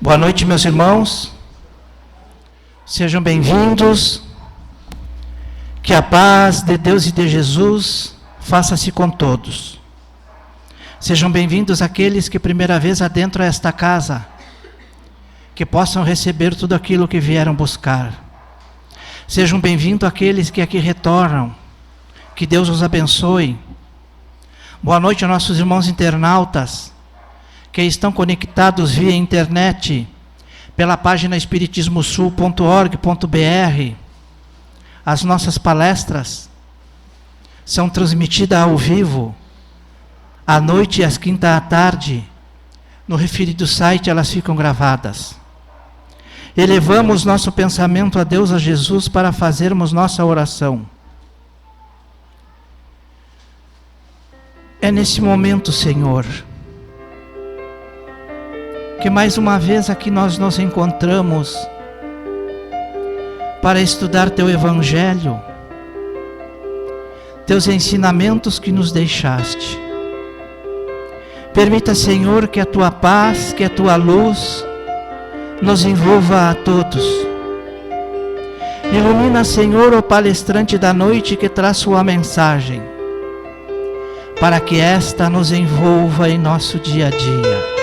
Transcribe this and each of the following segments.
Boa noite, meus irmãos. Sejam bem-vindos. Que a paz de Deus e de Jesus faça-se com todos. Sejam bem-vindos aqueles que primeira vez adentram esta casa, que possam receber tudo aquilo que vieram buscar. Sejam bem-vindos aqueles que aqui retornam. Que Deus os abençoe. Boa noite aos nossos irmãos internautas, que estão conectados via internet, pela página espiritismosul.org.br. As nossas palestras são transmitidas ao vivo, à noite e às quintas à tarde. No referido site elas ficam gravadas. Elevamos nosso pensamento a Deus, a Jesus, para fazermos nossa oração. É nesse momento, Senhor, que mais uma vez aqui nós nos encontramos para estudar Teu Evangelho, Teus ensinamentos que nos deixaste. Permita, Senhor, que a Tua paz, que a Tua luz nos envolva a todos. Ilumina, Senhor, o palestrante da noite que traz sua mensagem, para que esta nos envolva em nosso dia a dia.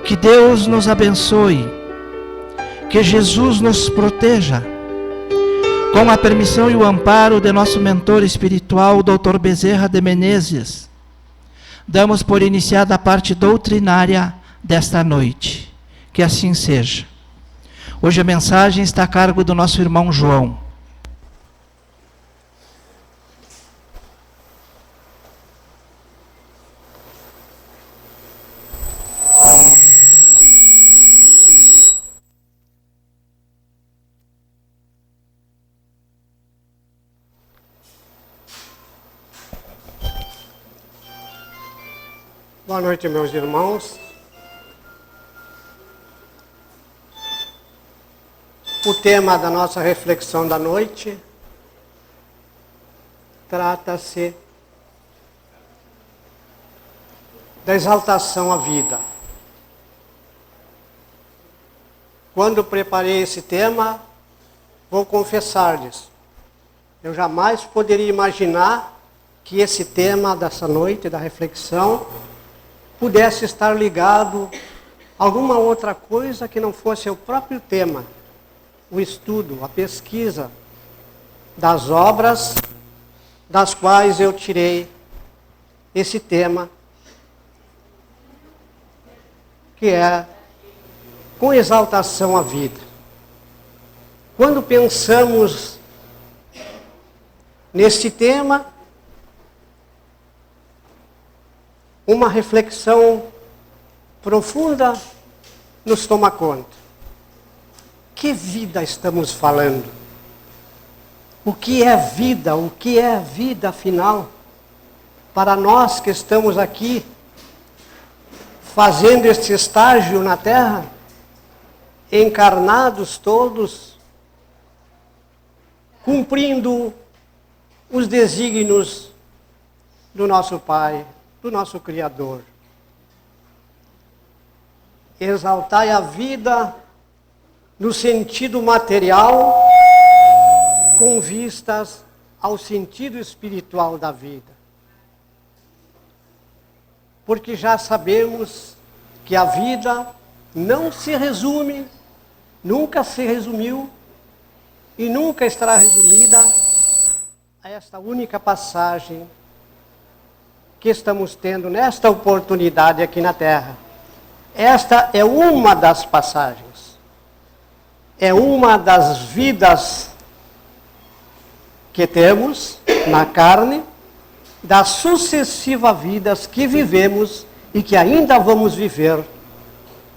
Que Deus nos abençoe, que Jesus nos proteja, com a permissão e o amparo de nosso mentor espiritual, Dr. Bezerra de Menezes. Damos por iniciada a parte doutrinária desta noite. Que assim seja. Hoje a mensagem está a cargo do nosso irmão João. Boa noite, meus irmãos. O tema da nossa reflexão da noite trata-se da exaltação à vida. Quando preparei esse tema, vou confessar-lhes, eu jamais poderia imaginar que esse tema dessa noite, da reflexão, pudesse estar ligado a alguma outra coisa que não fosse o próprio tema, o estudo, a pesquisa das obras das quais eu tirei esse tema, que é com exaltação à vida. Quando pensamos nesse tema, uma reflexão profunda nos toma conta. Que vida estamos falando? O que é vida? O que é vida, afinal? Para nós que estamos aqui, fazendo este estágio na Terra, encarnados todos, cumprindo os desígnios do nosso Pai, do nosso Criador. Exaltai a vida no sentido material, com vistas ao sentido espiritual da vida. Porque já sabemos que a vida não se resume, nunca se resumiu e nunca estará resumida a esta única passagem que estamos tendo nesta oportunidade aqui na Terra. Esta é uma das passagens, é uma das vidas que temos na carne, das sucessivas vidas que vivemos e que ainda vamos viver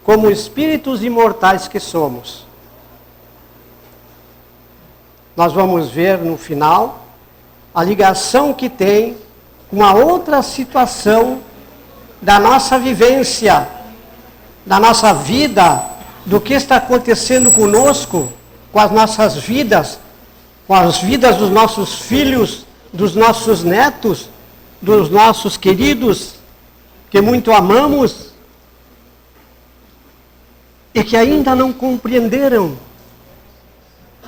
como espíritos imortais que somos. Nós vamos ver no final a ligação que tem uma outra situação da nossa vivência, da nossa vida, do que está acontecendo conosco, com as nossas vidas, com as vidas dos nossos filhos, dos nossos netos, dos nossos queridos, que muito amamos, e que ainda não compreenderam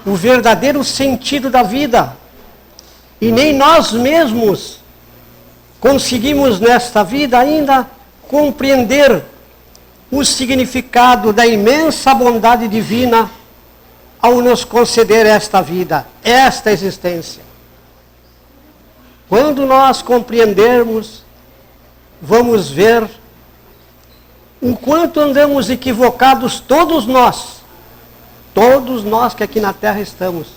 o verdadeiro sentido da vida. E nem nós mesmos conseguimos nesta vida ainda compreender o significado da imensa bondade divina ao nos conceder esta vida, esta existência. Quando nós compreendermos, vamos ver o quanto andamos equivocados todos nós que aqui na Terra estamos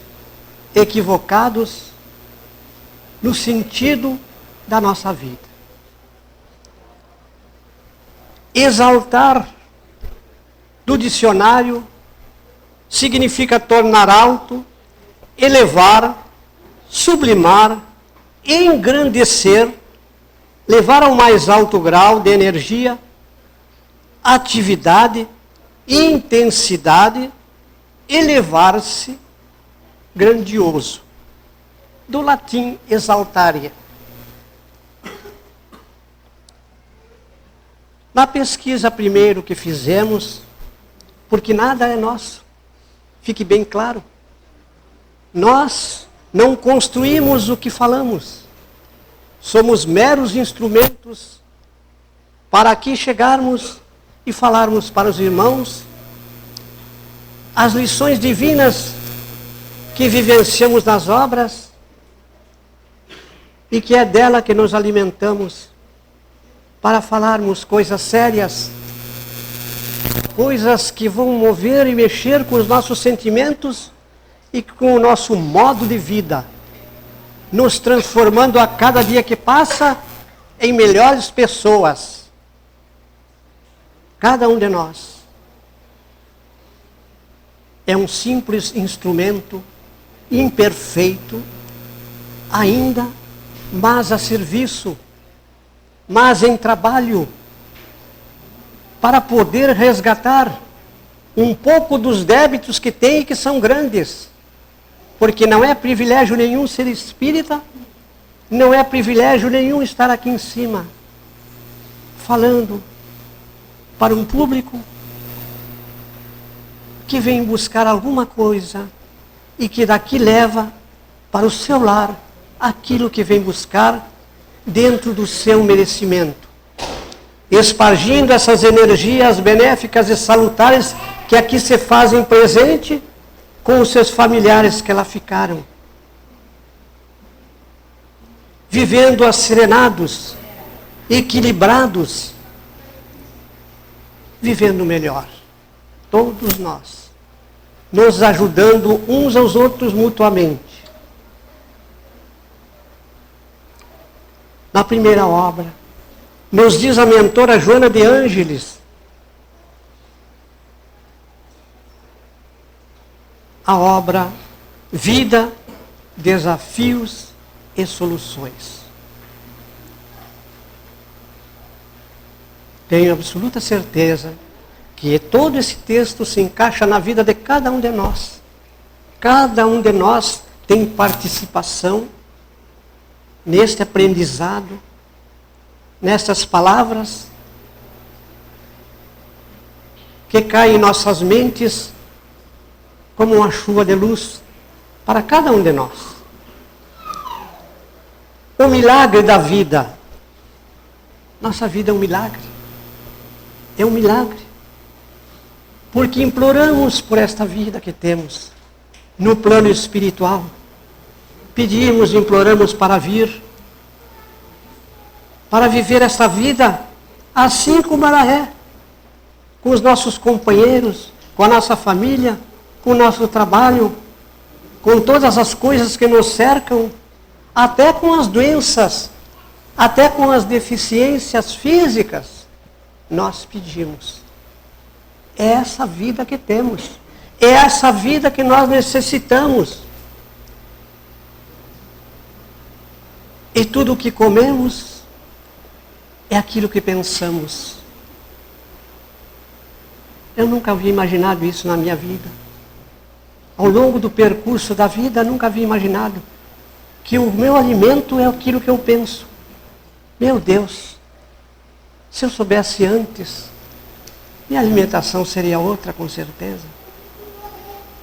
equivocados no sentido da nossa vida. Exaltar, do dicionário, significa tornar alto, elevar, sublimar, engrandecer, levar ao mais alto grau de energia, atividade, intensidade, elevar-se, grandioso. Do latim exaltare. Na pesquisa primeiro que fizemos, porque nada é nosso, fique bem claro, nós não construímos o que falamos, somos meros instrumentos para aqui chegarmos e falarmos para os irmãos as lições divinas que vivenciamos nas obras e que é dela que nos alimentamos para falarmos coisas sérias, coisas que vão mover e mexer com os nossos sentimentos e com o nosso modo de vida, nos transformando a cada dia que passa em melhores pessoas. Cada um de nós é um simples instrumento, imperfeito, ainda, mas a serviço, mas em trabalho, para poder resgatar um pouco dos débitos que tem e que são grandes. Porque não é privilégio nenhum ser espírita, não é privilégio nenhum estar aqui em cima, falando para um público que vem buscar alguma coisa e que daqui leva para o seu lar aquilo que vem buscar dentro do seu merecimento, espargindo essas energias benéficas e salutares que aqui se fazem presente com os seus familiares que lá ficaram, vivendo asserenados, equilibrados, vivendo melhor, todos nós, nos ajudando uns aos outros mutuamente. Na primeira obra, nos diz a mentora Joana de Ângeles, a obra Vida, Desafios e Soluções. Tenho absoluta certeza que todo esse texto se encaixa na vida de cada um de nós. Cada um de nós tem participação neste aprendizado, nestas palavras que caem em nossas mentes como uma chuva de luz para cada um de nós. O milagre da vida. Nossa vida é um milagre. É um milagre. Porque imploramos por esta vida que temos no plano espiritual. Pedimos, imploramos para vir, para viver essa vida assim como ela é, com os nossos companheiros, com a nossa família, com o nosso trabalho, com todas as coisas que nos cercam, até com as doenças, até com as deficiências físicas, nós pedimos. É essa vida que temos, é essa vida que nós necessitamos. E tudo o que comemos é aquilo que pensamos. Eu nunca havia imaginado isso na minha vida. Ao longo do percurso da vida, nunca havia imaginado que o meu alimento é aquilo que eu penso. Meu Deus, se eu soubesse antes, minha alimentação seria outra, com certeza.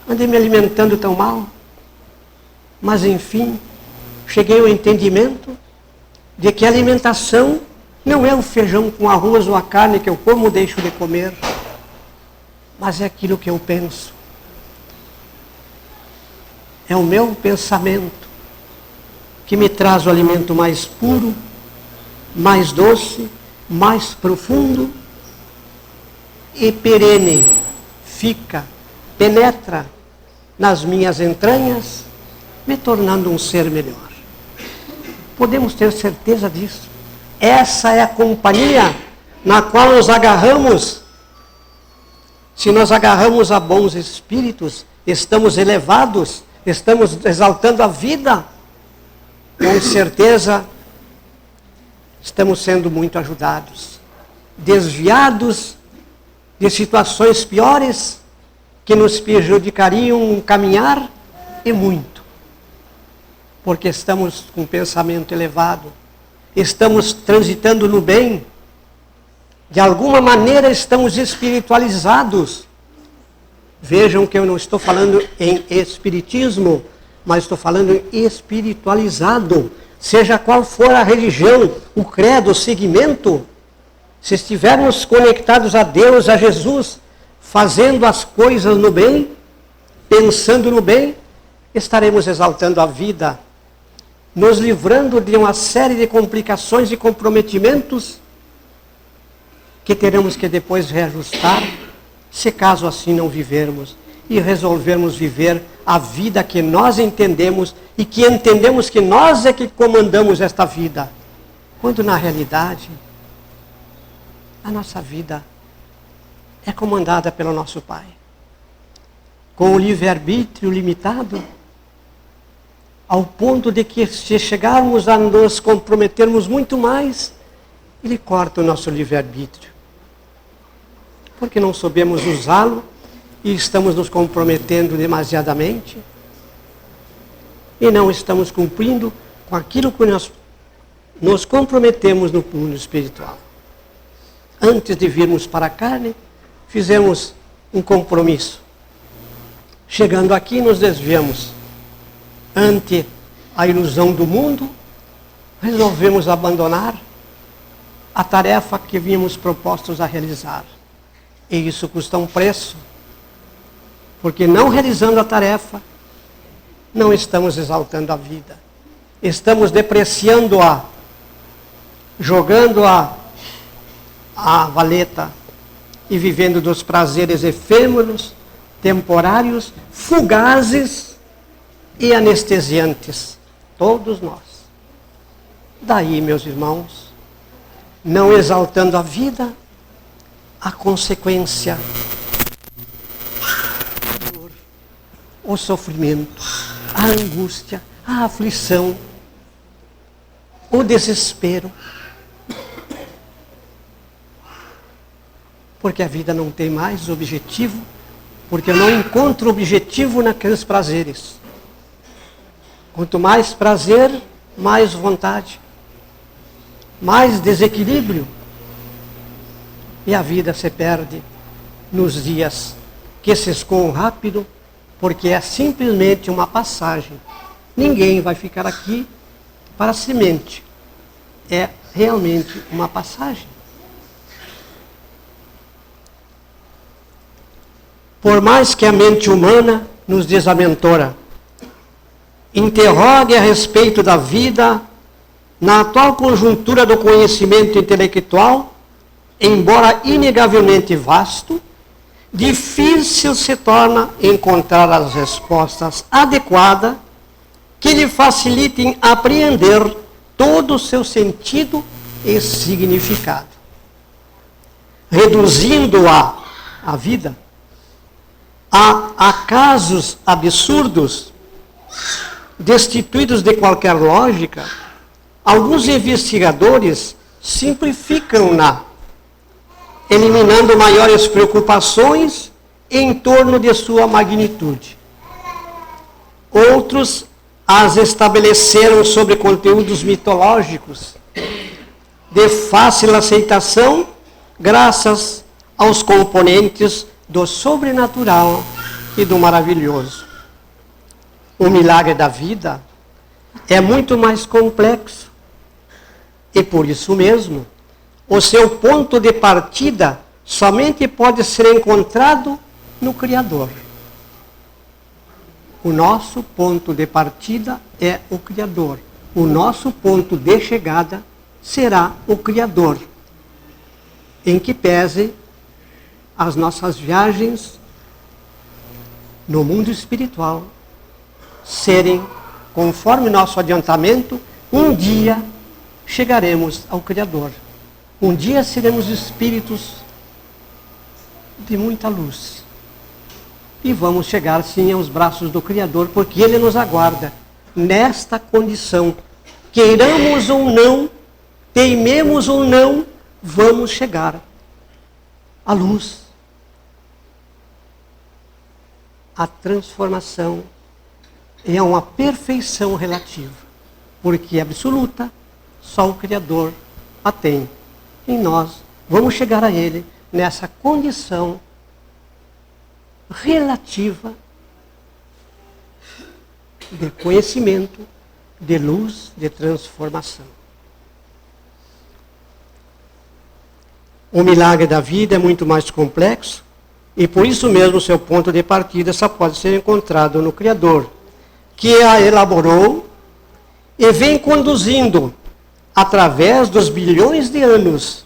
Andei me alimentando tão mal, mas enfim, cheguei ao entendimento de que a alimentação não é o feijão com arroz ou a carne que eu como ou deixo de comer, mas é aquilo que eu penso. É o meu pensamento que me traz o alimento mais puro, mais doce, mais profundo e perene, fica, penetra nas minhas entranhas, me tornando um ser melhor. Podemos ter certeza disso. Essa é a companhia na qual nos agarramos. Se nós agarramos a bons espíritos, estamos elevados, estamos exaltando a vida. Com certeza, estamos sendo muito ajudados, desviados de situações piores que nos prejudicariam caminhar e muito. Porque estamos com um pensamento elevado, estamos transitando no bem, de alguma maneira estamos espiritualizados. Vejam que eu não estou falando em espiritismo, mas estou falando em espiritualizado. Seja qual for a religião, o credo, o segmento, se estivermos conectados a Deus, a Jesus, fazendo as coisas no bem, pensando no bem, estaremos exaltando a vida, nos livrando de uma série de complicações e comprometimentos que teremos que depois reajustar, se caso assim não vivermos e resolvermos viver a vida que nós entendemos e que entendemos que nós é que comandamos esta vida, quando na realidade a nossa vida é comandada pelo nosso Pai. Com o livre-arbítrio limitado, ao ponto de que se chegarmos a nos comprometermos muito mais, Ele corta o nosso livre-arbítrio. Porque não soubemos usá-lo e estamos nos comprometendo demasiadamente e não estamos cumprindo com aquilo que nós nos comprometemos no mundo espiritual. Antes de virmos para a carne, fizemos um compromisso. Chegando aqui, nos desviamos. Ante a ilusão do mundo, resolvemos abandonar a tarefa que vínhamos propostos a realizar. E isso custa um preço, porque não realizando a tarefa, não estamos exaltando a vida. Estamos depreciando-a, jogando-a à valeta e vivendo dos prazeres efêmeros, temporários, fugazes e anestesiantes. Todos nós. Daí, meus irmãos, não exaltando a vida, a consequência, a dor, o sofrimento, a angústia, a aflição, o desespero. Porque a vida não tem mais objetivo, porque eu não encontro objetivo naqueles prazeres. Quanto mais prazer, mais vontade, mais desequilíbrio. E a vida se perde nos dias que se escoam rápido, porque é simplesmente uma passagem. Ninguém vai ficar aqui para semente. É realmente uma passagem. Por mais que a mente humana nos desamentora, interrogue a respeito da vida, na atual conjuntura do conhecimento intelectual, embora inegavelmente vasto, difícil se torna encontrar as respostas adequadas que lhe facilitem apreender todo o seu sentido e significado. Reduzindo-a, a vida, a acasos absurdos, destituídos de qualquer lógica, alguns investigadores simplificam-na, eliminando maiores preocupações em torno de sua magnitude. Outros as estabeleceram sobre conteúdos mitológicos, de fácil aceitação, graças aos componentes do sobrenatural e do maravilhoso. O milagre da vida é muito mais complexo e, por isso mesmo, o seu ponto de partida somente pode ser encontrado no Criador. O nosso ponto de partida é o Criador. O nosso ponto de chegada será o Criador, em que pese as nossas viagens no mundo espiritual serem, conforme nosso adiantamento, um dia chegaremos ao Criador. Um dia seremos espíritos de muita luz. E vamos chegar sim aos braços do Criador, porque Ele nos aguarda nesta condição. Queiramos ou não, teimemos ou não, vamos chegar à luz. A transformação é uma perfeição relativa, porque absoluta só o Criador a tem. E nós vamos chegar a Ele nessa condição relativa de conhecimento, de luz, de transformação. O milagre da vida é muito mais complexo e por isso mesmo seu ponto de partida só pode ser encontrado no Criador, que a elaborou e vem conduzindo através dos bilhões de anos,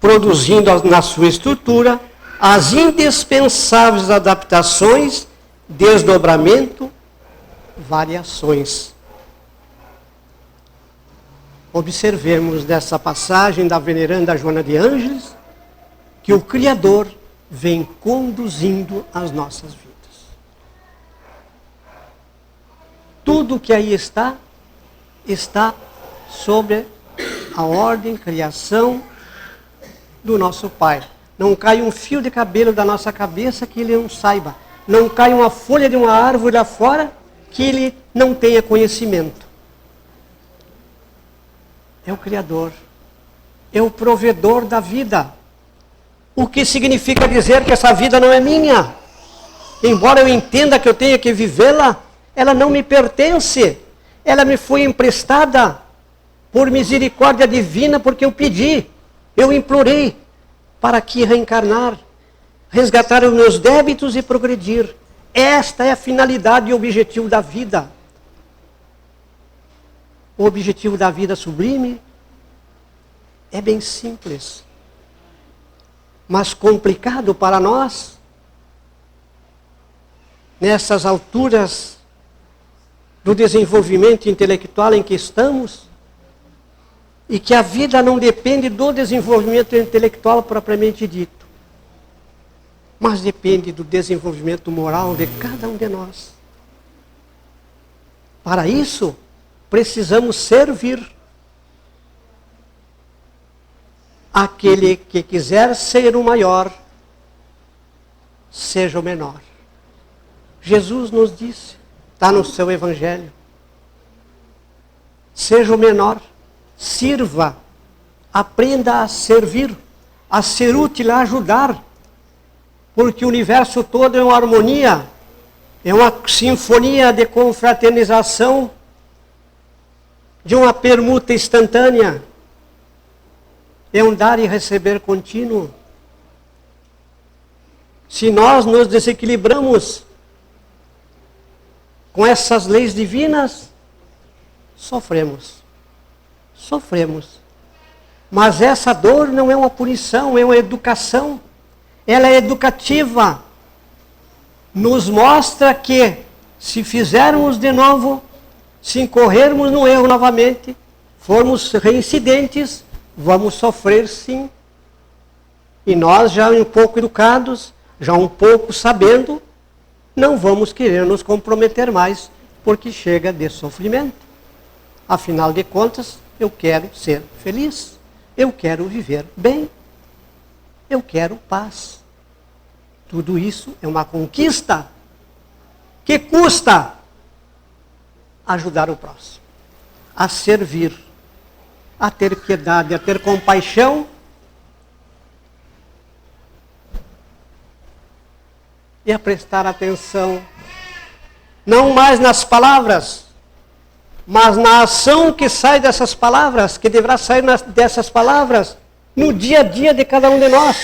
produzindo na sua estrutura as indispensáveis adaptações, desdobramento, variações. Observemos nessa passagem da veneranda Joana de Ângeles que o Criador vem conduzindo as nossas vidas. Tudo que aí está sobre a ordem, criação do nosso Pai. Não cai um fio de cabelo da nossa cabeça que Ele não saiba. Não cai uma folha de uma árvore lá fora que Ele não tenha conhecimento. É o Criador. É o provedor da vida. O que significa dizer que essa vida não é minha. Embora eu entenda que eu tenha que vivê-la, ela não me pertence. Ela me foi emprestada por misericórdia divina, porque eu pedi, eu implorei para aqui reencarnar, resgatar os meus débitos e progredir. Esta é a finalidade e o objetivo da vida. O objetivo da vida sublime é bem simples, mas complicado para nós, nessas alturas do desenvolvimento intelectual em que estamos, e que a vida não depende do desenvolvimento intelectual propriamente dito, mas depende do desenvolvimento moral de cada um de nós. Para isso, precisamos servir. Aquele que quiser ser o maior, seja o menor. Jesus nos disse, está no seu Evangelho, seja o menor. Sirva, aprenda a servir, a ser útil, a ajudar, porque o universo todo é uma harmonia, é uma sinfonia de confraternização, de uma permuta instantânea, é um dar e receber contínuo. Se nós nos desequilibramos com essas leis divinas, sofremos. Mas essa dor não é uma punição, é uma educação. Ela é educativa. Nos mostra que, se fizermos de novo, se incorrermos no erro novamente, formos reincidentes, vamos sofrer sim. E nós, já um pouco educados, já um pouco sabendo, não vamos querer nos comprometer mais, porque chega de sofrimento. Afinal de contas, eu quero ser feliz. Eu quero viver bem. Eu quero paz. Tudo isso é uma conquista que custa ajudar o próximo, a servir, a ter piedade, a ter compaixão e a prestar atenção, não mais nas palavras, mas na ação que sai dessas palavras, que deverá sair dessas palavras no dia a dia de cada um de nós.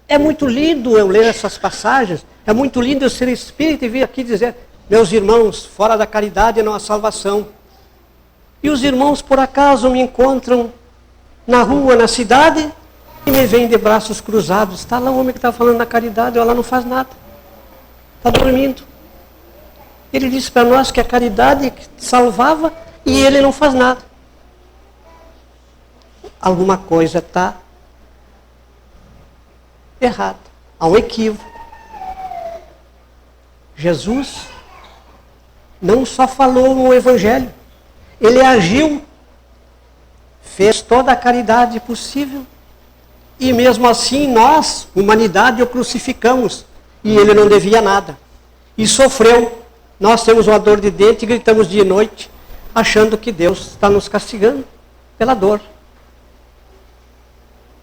É muito lindo eu ler essas passagens, é muito lindo eu ser espírita e vir aqui dizer, meus irmãos, fora da caridade não há salvação. E os irmãos por acaso me encontram na rua, na cidade, e me veem de braços cruzados. Está lá o homem que está falando na caridade, ela não faz nada. Está dormindo. Ele disse para nós que a caridade salvava e ele não faz nada. Alguma coisa está errada. Há um equívoco. Jesus não só falou no Evangelho, ele agiu, fez toda a caridade possível. E mesmo assim nós, humanidade, o crucificamos. E ele não devia nada. E sofreu. Nós temos uma dor de dente e gritamos dia e noite, achando que Deus está nos castigando pela dor.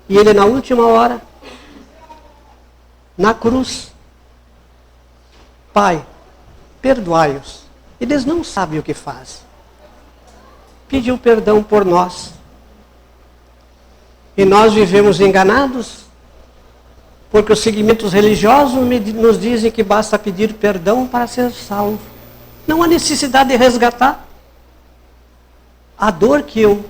E ele na última hora, na cruz, Pai, perdoai-os. Eles não sabem o que fazem. Pediu perdão por nós. E nós vivemos enganados, porque os segmentos religiosos nos dizem que basta pedir perdão para ser salvo. Não há necessidade de resgatar. A dor que eu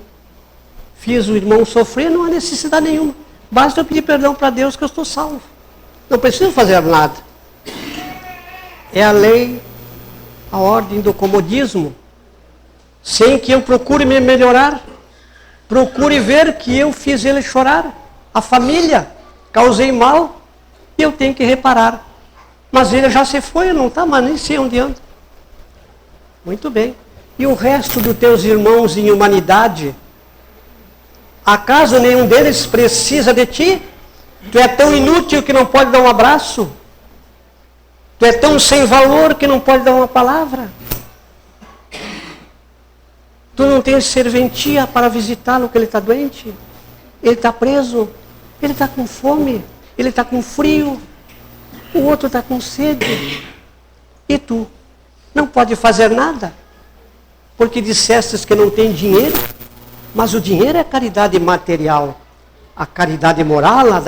fiz o irmão sofrer, não há necessidade nenhuma. Basta eu pedir perdão para Deus que eu estou salvo. Não preciso fazer nada. É a lei, a ordem do comodismo, sem que eu procure me melhorar. Procure ver que eu fiz ele chorar. A família, causei mal, e eu tenho que reparar. Mas ele já se foi, não está, mas nem sei onde anda. Muito bem. E o resto dos teus irmãos em humanidade? Acaso nenhum deles precisa de ti? Tu é tão inútil que não pode dar um abraço? Tu é tão sem valor que não pode dar uma palavra? Tu não tens serventia para visitá-lo que ele está doente? Ele está preso? Ele está com fome? Ele está com frio? O outro está com sede? E tu? Não pode fazer nada? Porque dissestes que não tem dinheiro? Mas o dinheiro é caridade material. A caridade moral, a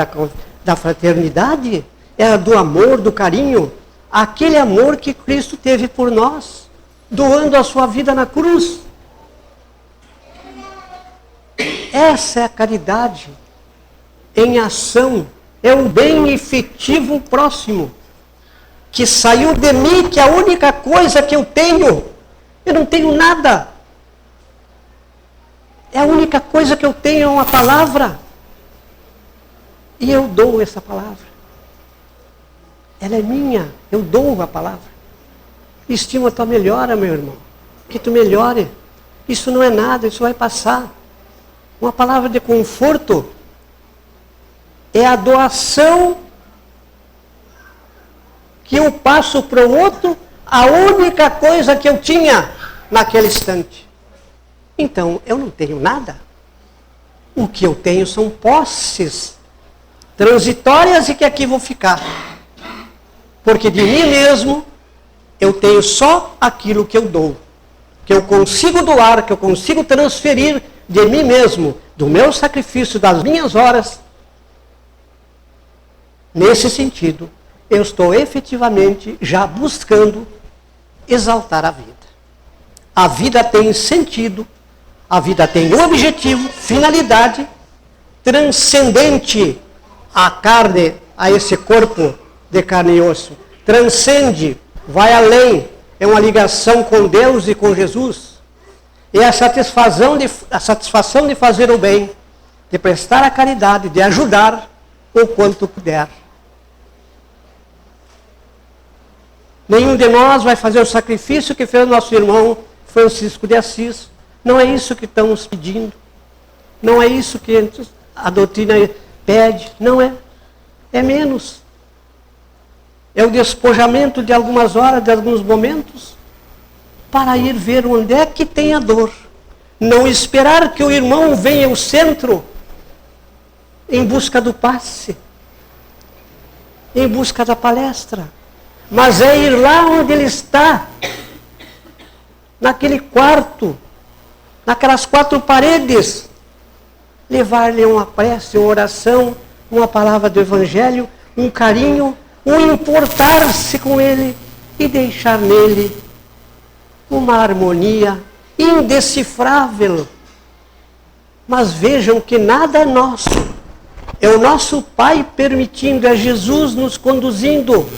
da fraternidade, é a do amor, do carinho. Aquele amor que Cristo teve por nós, doando a sua vida na cruz. Essa é a caridade em ação. É um bem efetivo próximo. Que saiu de mim, que é a única coisa que eu tenho. Eu não tenho nada. É a única coisa que eu tenho, é uma palavra. E eu dou essa palavra. Ela é minha, eu dou a palavra. Estima a tua melhora, meu irmão. Que tu melhore. Isso não é nada, isso vai passar. Uma palavra de conforto é a doação que eu passo para o outro, a única coisa que eu tinha naquele instante. Então, eu não tenho nada. O que eu tenho são posses transitórias e que aqui vão ficar. Porque de mim mesmo, eu tenho só aquilo que eu dou. Que eu consigo doar, que eu consigo transferir de mim mesmo, do meu sacrifício, das minhas horas. Nesse sentido, eu estou efetivamente já buscando exaltar a vida. A vida tem sentido, a vida tem objetivo, finalidade, transcendente à carne, a esse corpo de carne e osso. Transcende, vai além, é uma ligação com Deus e com Jesus. É a satisfação de fazer o bem, de prestar a caridade, de ajudar o quanto puder. Nenhum de nós vai fazer o sacrifício que fez o nosso irmão Francisco de Assis. Não é isso que estamos pedindo. Não é isso que a doutrina pede. Não é. É menos. É o despojamento de algumas horas, de alguns momentos, para ir ver onde é que tem a dor. Não esperar que o irmão venha ao centro em busca do passe, em busca da palestra. mas é ir lá onde ele está, naquele quarto, naquelas 4 paredes, levar-lhe uma prece, uma oração, uma palavra do Evangelho, um carinho, um importar-se com ele e deixar nele uma harmonia indecifrável. Mas vejam que nada é nosso. É o nosso Pai permitindo, é Jesus nos conduzindo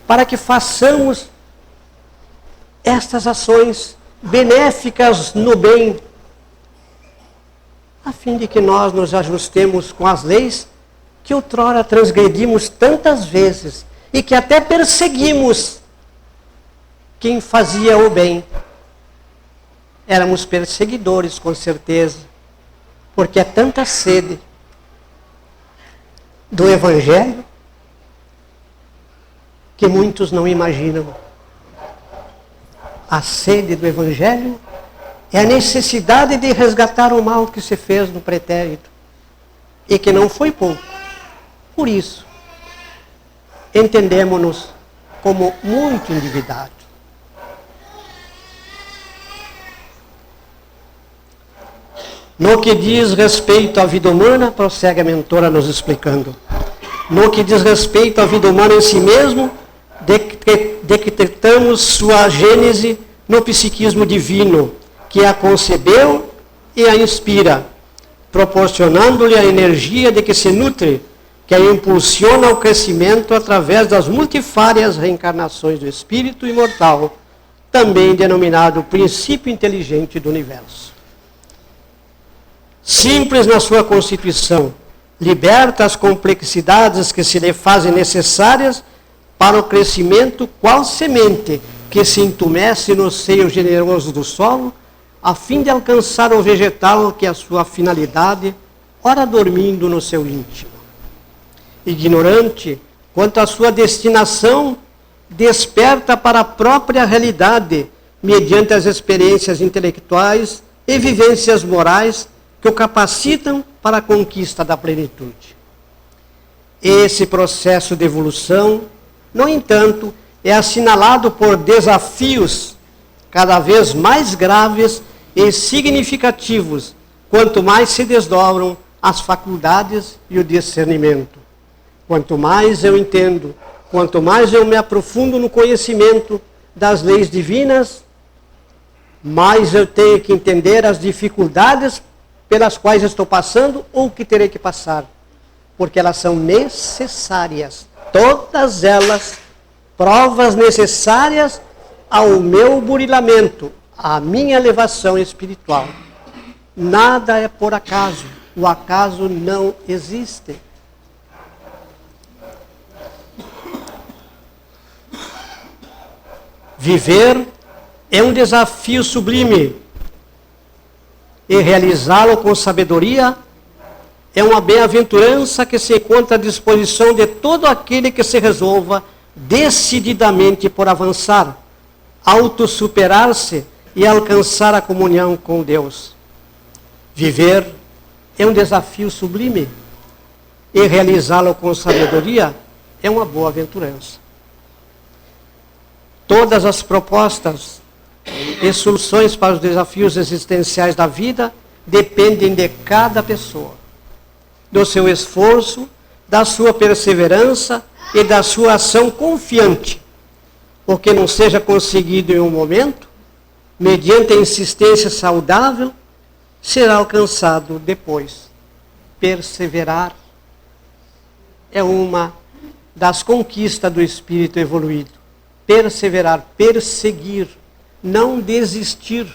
para que façamos estas ações benéficas no bem, a fim de que nós nos ajustemos com as leis que outrora transgredimos tantas vezes e que até perseguimos quem fazia o bem. Éramos perseguidores, com certeza, porque é tanta sede do Evangelho que muitos não imaginam. A sede do Evangelho é a necessidade de resgatar o mal que se fez no pretérito e que não foi pouco. Por isso, entendemos-nos como muito endividados. No que diz respeito à vida humana, prossegue a mentora nos explicando. No que diz respeito à vida humana em si mesmo, decretamos sua gênese no psiquismo divino, que a concebeu e a inspira, proporcionando-lhe a energia de que se nutre, que a impulsiona ao crescimento através das multifárias reencarnações do espírito imortal, também denominado princípio inteligente do universo. Simples na sua constituição, liberta as complexidades que se lhe fazem necessárias para o crescimento, qual semente que se entumece no seio generoso do solo, a fim de alcançar o vegetal que é a sua finalidade, ora dormindo no seu íntimo. Ignorante quanto à sua destinação, desperta para a própria realidade, mediante as experiências intelectuais e vivências morais que o capacitam para a conquista da plenitude. Esse processo de evolução, no entanto, é assinalado por desafios cada vez mais graves e significativos, quanto mais se desdobram as faculdades e o discernimento. Quanto mais eu entendo, quanto mais eu me aprofundo no conhecimento das leis divinas, mais eu tenho que entender as dificuldades pelas quais estou passando ou que terei que passar, porque elas são necessárias, todas elas provas necessárias ao meu burilamento, à minha elevação espiritual. Nada é por acaso, o acaso não existe. Viver é um desafio sublime, e realizá-lo com sabedoria é uma bem-aventurança que se encontra à disposição de todo aquele que se resolva decididamente por avançar, autossuperar-se e alcançar a comunhão com Deus. Viver é um desafio sublime e realizá-lo com sabedoria é uma boa aventurança. Todas as propostas e soluções para os desafios existenciais da vida dependem de cada pessoa, do seu esforço, da sua perseverança e da sua ação confiante. O que não seja conseguido em um momento, mediante a insistência saudável, será alcançado depois. Perseverar é uma das conquistas do espírito evoluído. Perseverar, perseguir, não desistir,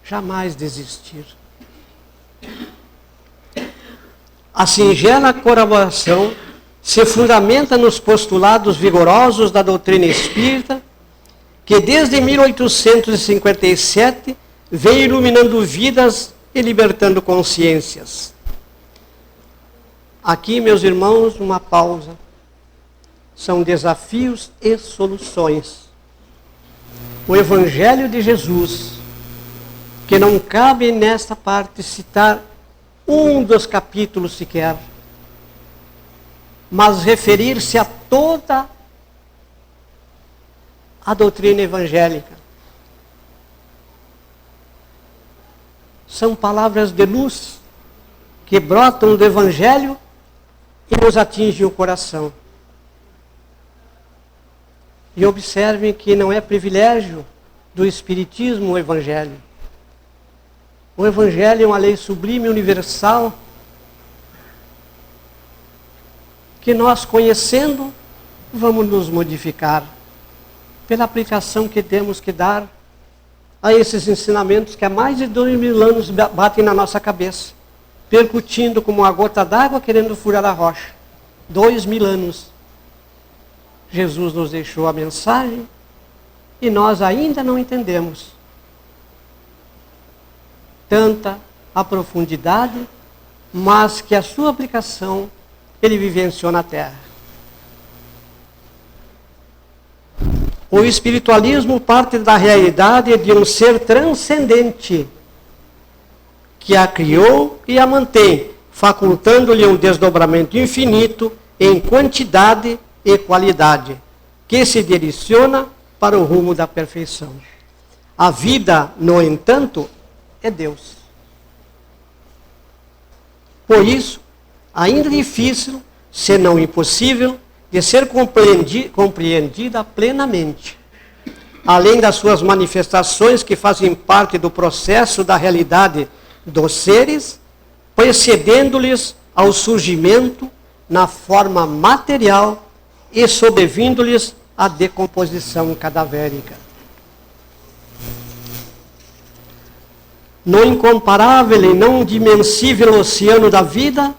jamais desistir. A singela colaboração se fundamenta nos postulados vigorosos da doutrina espírita, que desde 1857 vem iluminando vidas e libertando consciências. Aqui, meus irmãos, uma pausa. São desafios e soluções. O Evangelho de Jesus, que não cabe nesta parte citar um dos capítulos sequer, mas referir-se a toda a doutrina evangélica. São palavras de luz que brotam do Evangelho e nos atingem o coração. E observem que não é privilégio do Espiritismo o Evangelho. O Evangelho é uma lei sublime, universal, que nós, conhecendo, vamos nos modificar pela aplicação que temos que dar a esses ensinamentos que há mais de 2000 anos batem na nossa cabeça, percutindo como uma gota d'água querendo furar a rocha. 2000 anos. Jesus nos deixou a mensagem e nós ainda não entendemos tanta a profundidade, mas que a sua aplicação ele vivenciou na Terra. O espiritualismo parte da realidade de um ser transcendente, que a criou e a mantém, facultando-lhe um desdobramento infinito em quantidade e qualidade, que se direciona para o rumo da perfeição. A vida, no entanto, é Deus. Por isso, ainda difícil, se não impossível, de ser compreendida plenamente. Além das suas manifestações que fazem parte do processo da realidade dos seres, precedendo-lhes ao surgimento na forma material e sobrevindo-lhes a decomposição cadavérica. No incomparável e não dimensível oceano da vida,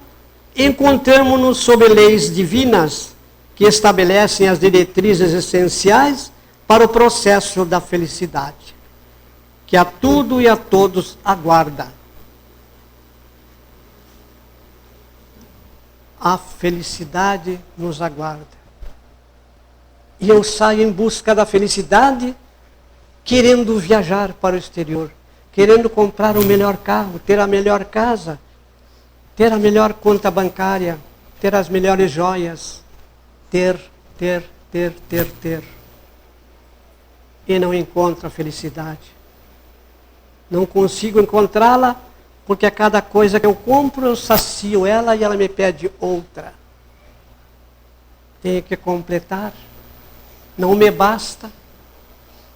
encontramos-nos sob leis divinas que estabelecem as diretrizes essenciais para o processo da felicidade, que a tudo e a todos aguarda. A felicidade nos aguarda. E eu saio em busca da felicidade, querendo viajar para o exterior, querendo comprar o melhor carro, ter a melhor casa, ter a melhor conta bancária, ter as melhores joias, ter. E não encontro a felicidade. Não consigo encontrá-la, porque a cada coisa que eu compro, eu sacio ela e ela me pede outra. Tenho que completar. Não me basta.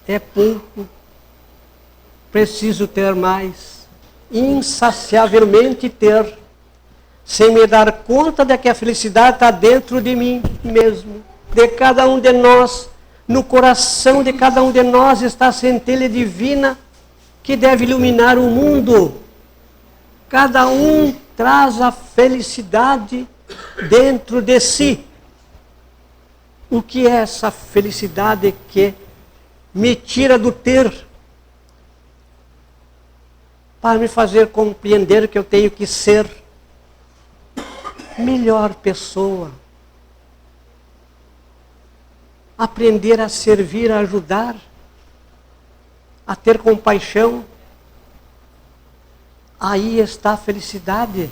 É pouco. Preciso ter mais. Insaciavelmente ter. Sem me dar conta de que a felicidade está dentro de mim mesmo. De cada um de nós. No coração de cada um de nós está a centelha divina que deve iluminar o mundo. Cada um traz a felicidade dentro de si. O que é essa felicidade que me tira do ter? Para me fazer compreender que eu tenho que ser melhor pessoa. Aprender a servir, a ajudar, a ter compaixão. Aí está a felicidade.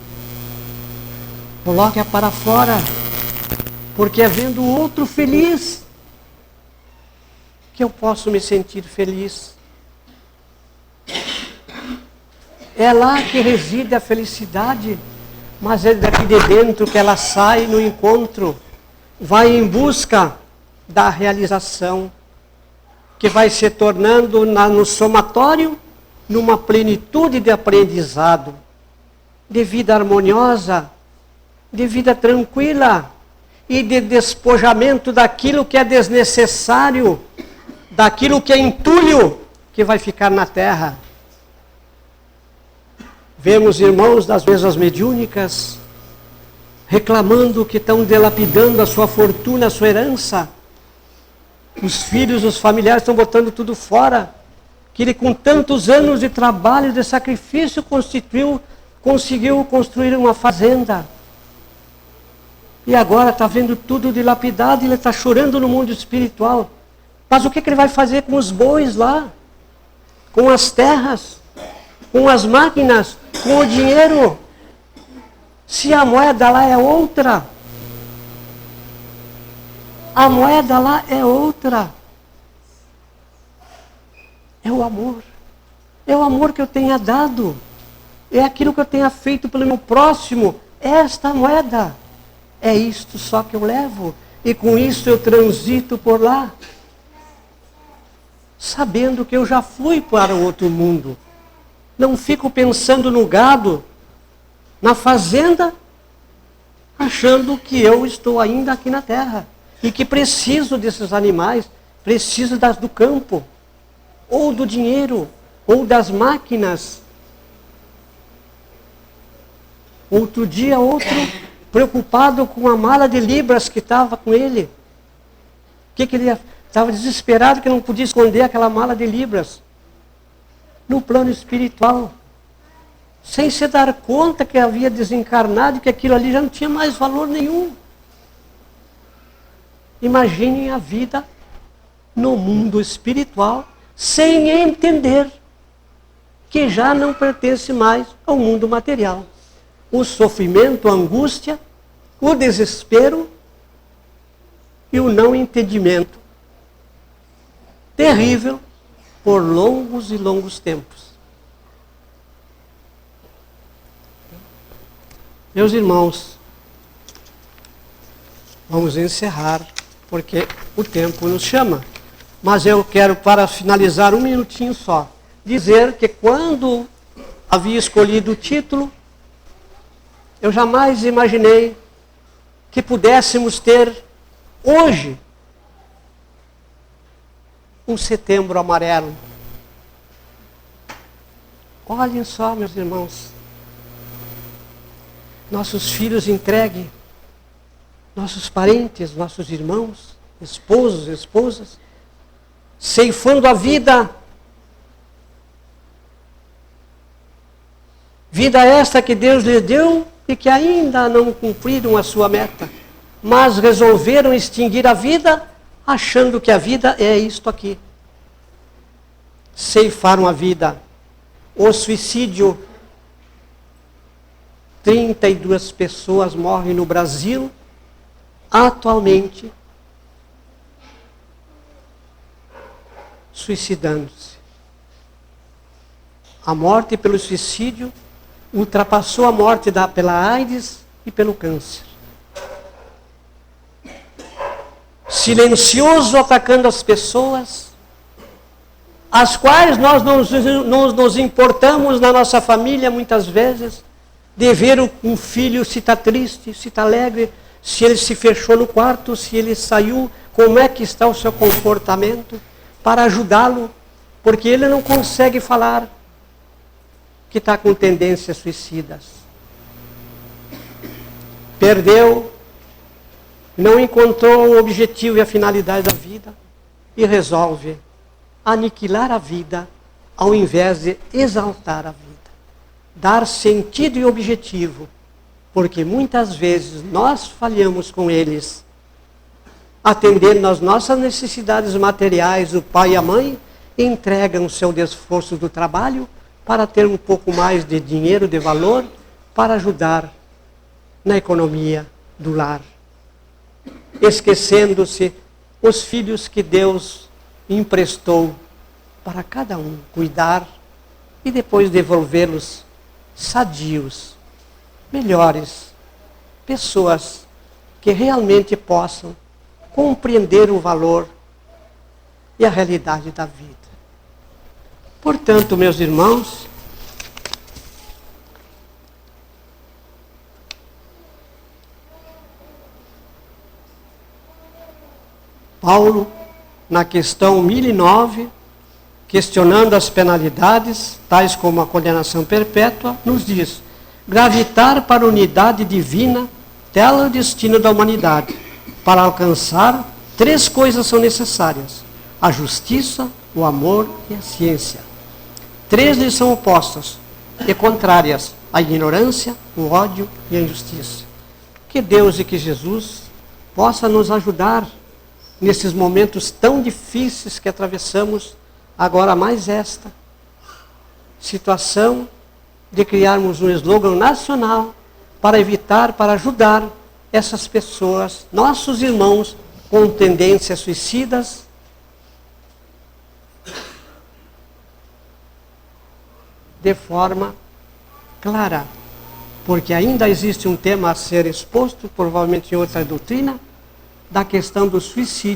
Coloque-a para fora. Porque é vendo o outro feliz que eu posso me sentir feliz. É lá que reside a felicidade, mas é daqui de dentro que ela sai no encontro, vai em busca da realização, que vai se tornando no somatório, numa plenitude de aprendizado, de vida harmoniosa, de vida tranquila e de despojamento daquilo que é desnecessário, daquilo que é entulho, que vai ficar na terra. Vemos irmãos das mesas mediúnicas reclamando que estão dilapidando a sua fortuna, a sua herança. Os filhos, os familiares estão botando tudo fora. Que ele, com tantos anos de trabalho, de sacrifício, conseguiu construir uma fazenda. E agora está vendo tudo dilapidado e ele está chorando no mundo espiritual. Mas o que ele vai fazer com os bois lá? Com as terras? Com as máquinas? Com o dinheiro? Se a moeda lá é outra. A moeda lá é outra. É o amor. É o amor que eu tenha dado. É aquilo que eu tenha feito pelo meu próximo. Esta moeda. É isto só que eu levo. E com isso eu transito por lá. Sabendo que eu já fui para o outro mundo. Não fico pensando no gado, na fazenda, achando que eu estou ainda aqui na terra. E que preciso desses animais, preciso do campo, ou do dinheiro, ou das máquinas. Outro dia, outro preocupado com a mala de libras que estava com ele. Que ele estava desesperado que não podia esconder aquela mala de libras. No plano espiritual. Sem se dar conta que havia desencarnado e que aquilo ali já não tinha mais valor nenhum. Imaginem a vida no mundo espiritual sem entender que já não pertence mais ao mundo material. O sofrimento, a angústia, o desespero e o não entendimento terrível por longos e longos tempos. Meus irmãos, vamos encerrar, porque o tempo nos chama. Mas eu quero, para finalizar, um minutinho só, dizer que quando havia escolhido o título, eu jamais imaginei que pudéssemos ter hoje um setembro amarelo. Olhem só, meus irmãos, nossos filhos entregues, nossos parentes, nossos irmãos, esposos, esposas, ceifando a vida. Vida esta que Deus lhe deu e que ainda não cumpriram a sua meta, mas resolveram extinguir a vida, achando que a vida é isto aqui. Ceifaram a vida. O suicídio, 32 pessoas morrem no Brasil, atualmente, suicidando-se. A morte pelo suicídio ultrapassou a morte pela AIDS e pelo câncer. Silencioso atacando as pessoas, as quais nós não nos importamos na nossa família muitas vezes, de ver um filho se está triste, se está alegre, se ele se fechou no quarto, se ele saiu, como é que está o seu comportamento, para ajudá-lo, porque ele não consegue falar que está com tendências suicidas. Perdeu, não encontrou o objetivo e a finalidade da vida e resolve aniquilar a vida ao invés de exaltar a vida. Dar sentido e objetivo, porque muitas vezes nós falhamos com eles, atendendo às nossas necessidades materiais. O pai e a mãe entregam o seu esforço do trabalho para ter um pouco mais de dinheiro, de valor, para ajudar na economia do lar. Esquecendo-se os filhos que Deus emprestou para cada um cuidar e depois devolvê-los sadios, melhores, pessoas que realmente possam compreender o valor e a realidade da vida. Portanto, meus irmãos, Paulo, na questão 1009, questionando as penalidades, tais como a condenação perpétua, nos diz: gravitar para a unidade divina, tela o destino da humanidade. Para alcançar, 3 coisas são necessárias: a justiça, o amor e a ciência. 3 lhes são opostas e contrárias: a ignorância, o ódio e a injustiça. Que Deus e que Jesus possa nos ajudar nesses momentos tão difíceis que atravessamos, agora mais esta situação de criarmos um slogan nacional para evitar, para ajudar essas pessoas, nossos irmãos com tendências suicidas, de forma clara, porque ainda existe um tema a ser exposto, provavelmente em outra doutrina, da questão do suicídio.